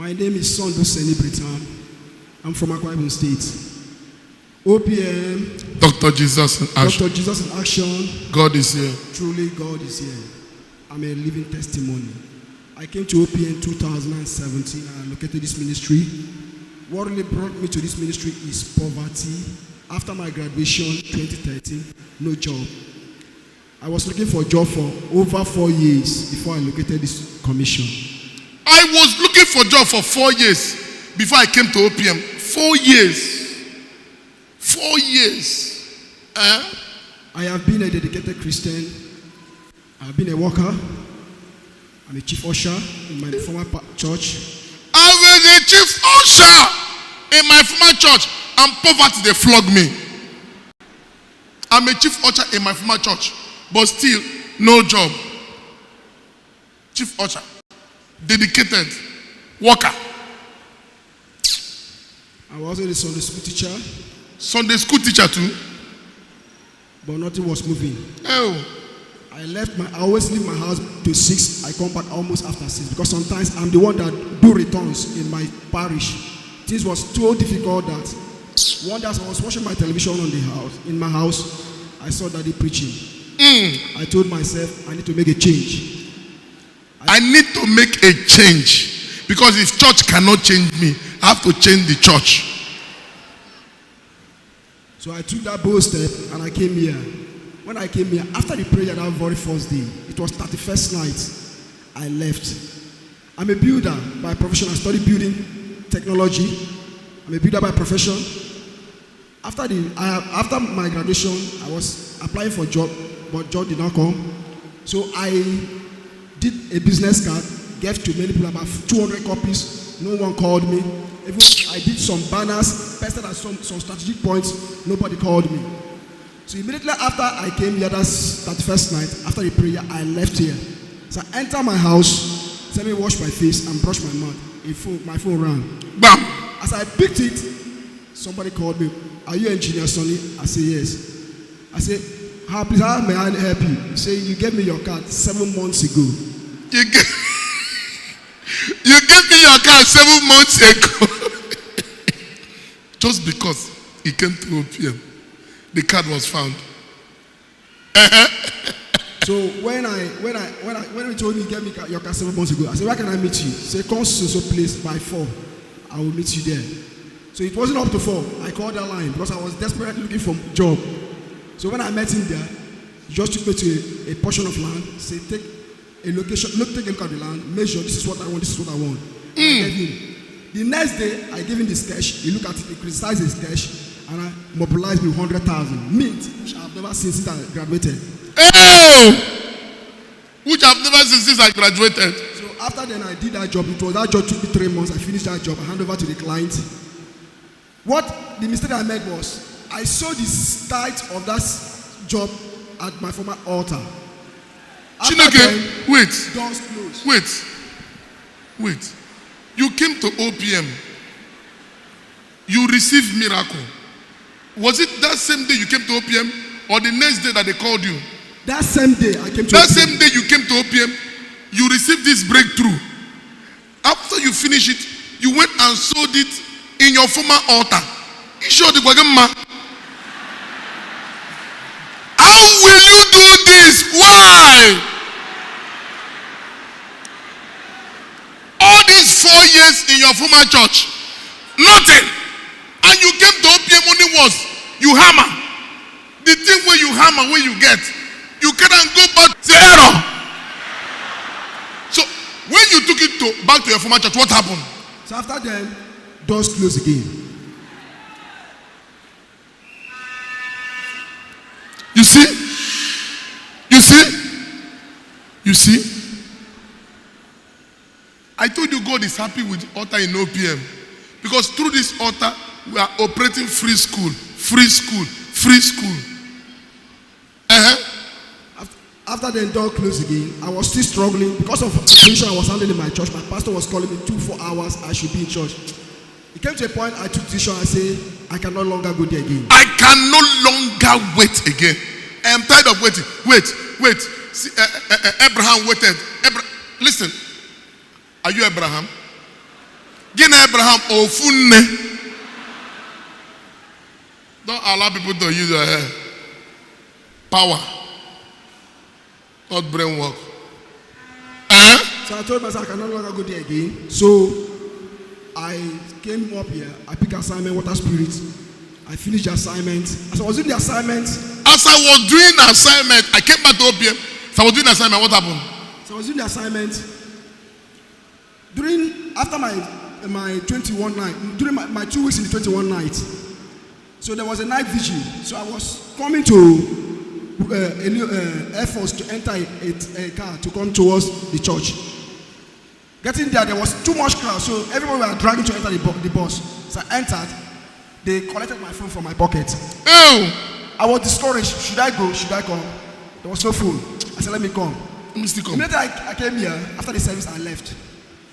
My name is Sondo Seni Britam. I'm from Akwa Ibom State. OPM. Dr. Jesus in action. Dr. Jesus in action. God is here. Truly, God is here. I'm a living testimony. I came to OPM 2017 and I located this ministry. What really brought me to this ministry is poverty. After my graduation, 2013, no job. I was looking for a job for over 4 years before I located this commission. I was looking for a job for 4 years before I came to OPM. 4 years. 4 years. I have been a dedicated Christian. I have been a worker. I'm a chief usher in my former church. I was a chief usher in my former church, and poverty they flog me. I'm a chief usher in my former church, but still no job. Chief usher, dedicated worker. I was also a Sunday school teacher. Sunday school teacher too. But nothing was moving. Oh. I always leave my house to 6. I come back almost after 6 because sometimes I'm the one that do returns in my parish. This was so difficult that one day as I was watching my television in my house, I saw Daddy preaching. I told myself I need to make a change. I need to make a change because if church cannot change me, I have to change the church. So I took that bold step and I came here. When I came here, after the prayer that very first day, it was 31st night, I left. I'm a builder by profession. I studied building technology. I'm a builder by profession. After my graduation, I was applying for a job, but job did not come. So I did a business card, gave to many people, about 200 copies. No one called me. Even I did some banners, pasted at some strategic points. Nobody called me. So immediately after I came here, that's 31st night, after the prayer, I left here. So I entered my house, let me wash my face and brush my mouth. My phone rang. Bam! As I picked it, somebody called me. Are you Engineer Sonny? I say yes. I say, please, how may I help you? He say, you gave me your card 7 months ago. You gave me your card 7 months ago. Just because he came to OPM. The card was found. So when he told me get me your card 7 months ago, I said, where can I meet you? He said, come to so place by 4. I will meet you there. So it wasn't up to 4. I called that line because I was desperately looking for a job. So when I met him there, he just took me to a portion of land, said, take a location, take a look at the land, measure, this is what I want, this is what I want. I gave him. The next day, I gave him the sketch. He looked at it, he criticized the sketch. And I mobilized me 100,000 mint, which I've never seen since I graduated. Oh! Which I've never seen since I graduated. So after then I did that job. That job took me 3 months. I finished that job. I handed over to the client. What the mistake I made was I saw the start of that job at my former altar. Chineke, wait. Doors closed. Wait. You came to OPM. You received miracle. Was it that same day you came to OPM or the next day that they called you? That same day I came to That OPM. same day you came to OPM, you received this breakthrough. After you finish it, you went and sold it in your former altar. How will you do this? Why? All these 4 years in your former church, nothing. And you came to OPM only once. You hammer. The thing where you hammer, where you get, you cannot go back to error. So when you took it back to your former church, what happened? So after then, doors closed again. You see? I told you God is happy with the altar in OPM. Because through this altar, we are operating free school. After the door closed again, I was still struggling because of the position I was handling in my church. My pastor was calling me 2-4 hours. I should be in church. It came to a point I took decision. I say I can no longer go there again. I can no longer wait again. I am tired of waiting. Wait. See, Abraham waited. Listen, are you Abraham? Gina Abraham ofunne. Don't allow people to use your hair. Power, not brain work. So I told myself I can no longer go there again. So I came up here. I picked assignment, water spirit. I finished the assignment. As I was doing the assignment, I came back to OPM. So I was doing the assignment. What happened? So I was doing the assignment. After my 21 night, during my 2 weeks in the 21 night. So there was a night vigil. So I was coming to Air Force to enter a car to come towards the church. Getting there was too much crowd, so everyone were dragging to enter the bus. So I entered. They collected my phone from my pocket. Oh! I was discouraged. Should I go? Should I come? There was no phone. I said, let me come. Let me still come. Immediately I came here, after the service, I left.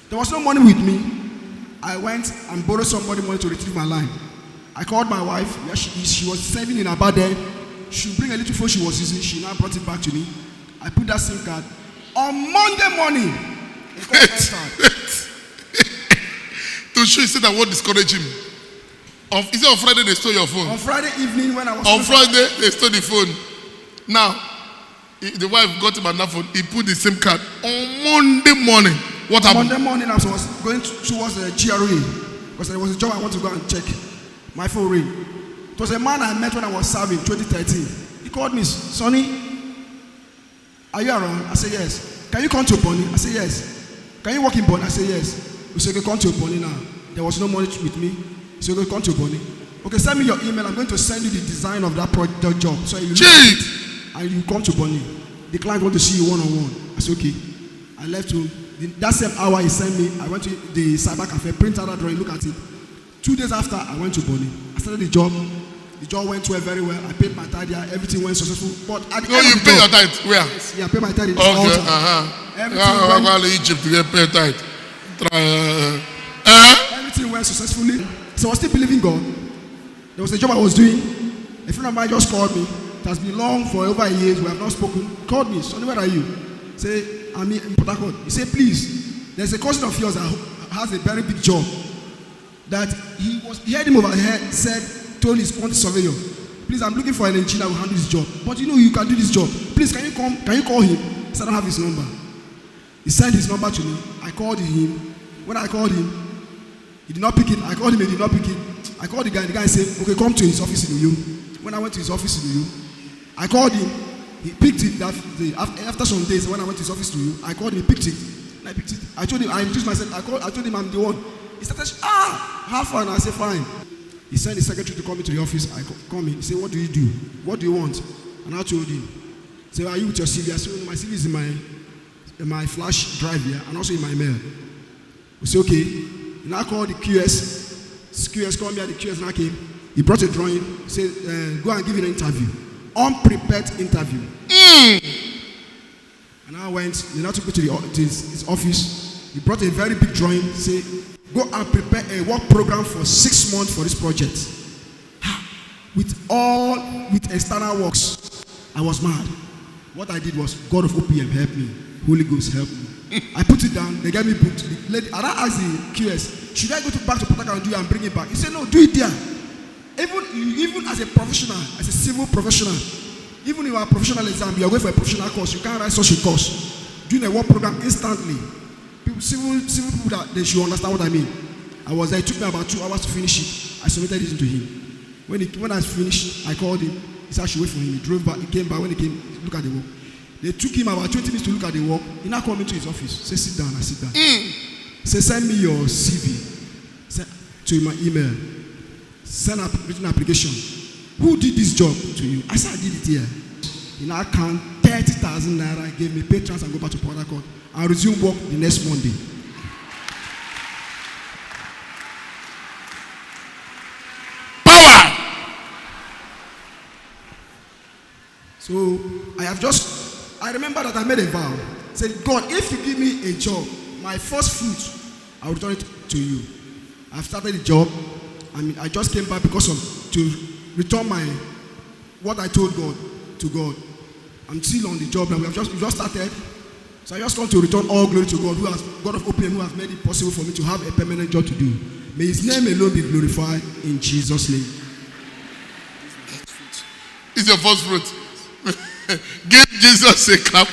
There was no money with me. I went and borrowed somebody money to retrieve my line. I called my wife. Where she was saving in Aba there. She bring a little phone she was using. She now brought it back to me. I put that SIM card. On Monday morning, to show you said that won't discourage him. Is it on Friday they stole your phone? On Friday evening when I was on Friday they stole the phone. Now the wife got him another phone. He put the SIM card on Monday morning. What happened? Monday morning I was going towards the GRA because there was a job I want to go and check. My phone ring. It was a man I met when I was serving 2013. He called me, Sonny, are you around? I said yes. Can you come to Bonnie? I said yes. Can you work in Bonnie? I said yes. He said, okay, come to Bonnie now. There was no money with me. He said, okay, come to Bonnie. Okay, send me your email. I'm going to send you the design of that project job. So you look at it and you come to Bonnie. The client want to see you one-on-one. I said, okay. I left home. That same hour he sent me, I went to the cyber cafe, print out that drawing, look at it. 2 days after, I went to Bonnie. I started the job. The job went well, very well. I paid my tithe there. Everything went successful. But at the end you of the pay job, your tithe where? Yes, yeah, I paid my tithe in Everything went Egypt to get paid tithe. Everything went successfully. So I was still believing God. There was a job I was doing. A friend of mine just called me. It has been long for over a year. We have not spoken. He called me. Sonny, where are you? Say, I'm in Port Harcourt. He said, please, there's a cousin of yours that has a very big job. That he heard him over here, told his quantity surveyor, please, I'm looking for an engineer who will handle this job. But you know you can do this job. Please, can you call him? He said, I don't have his number. He sent his number to me. I called him. When I called him, he did not pick it. I called him, he did not pick it. I called the guy. The guy said, okay, come to his office in Uyo. When I went to his office in Uyo, I called him. He picked it after some days. When I went to his office to Uyo, I called him, he picked it. And I picked it. I told him, I introduced myself. I told him I'm the one. He started, have fun. I said, fine. He sent his secretary to come into the office. I come in. He said, what do you do? What do you want? And I told him. He said, are you with your CV? I said, my CV is in my flash drive here and also in my mail. We said, okay. He now called the QS. QS called me at the QS now came. He brought a drawing. He said, go and give it an interview. Unprepared interview. And I went. They now took me to his office. He brought a very big drawing. Say, go and prepare a work program for 6 months for this project. With external works. I was mad. What I did was, God of OPM help me. Holy Ghost help me. I put it down. They gave me booked. And I asked the QS, should I go back to Port Harcourt and do it and bring it back? He said, no, do it there. Even as a professional, as a civil professional, even in our professional exam, you are going for a professional course. You can't write such a course. Doing a work program instantly. Civil people that they should understand what I mean. I was there. It took me about 2 hours to finish it. I submitted it to him. When I finished, I called him. He said I should wait for him. He drove back. He came back. When he came, look at the work. They took him about 20 minutes to look at the work. He now called me to his office. Say, sit down. I sit down. He said, send me your CV. Send to my email. Send a written application. Who did this job to you? I said, I did it here. He now count 30,000 naira. Gave me pay transfer and go back to Port Harcourt. I resume work the next Monday. Power. So I remember that I made a vow. Said, God, if you give me a job, my first fruit, I will return it to you. I've started the job. I just came back to return what I told God to God. I'm still on the job now. We've just started. So I just want to return all glory to God, God of OPM, who has made it possible for me to have a permanent job to do. May His name alone be glorified in Jesus' name. It's your first fruit. Give Jesus a clap.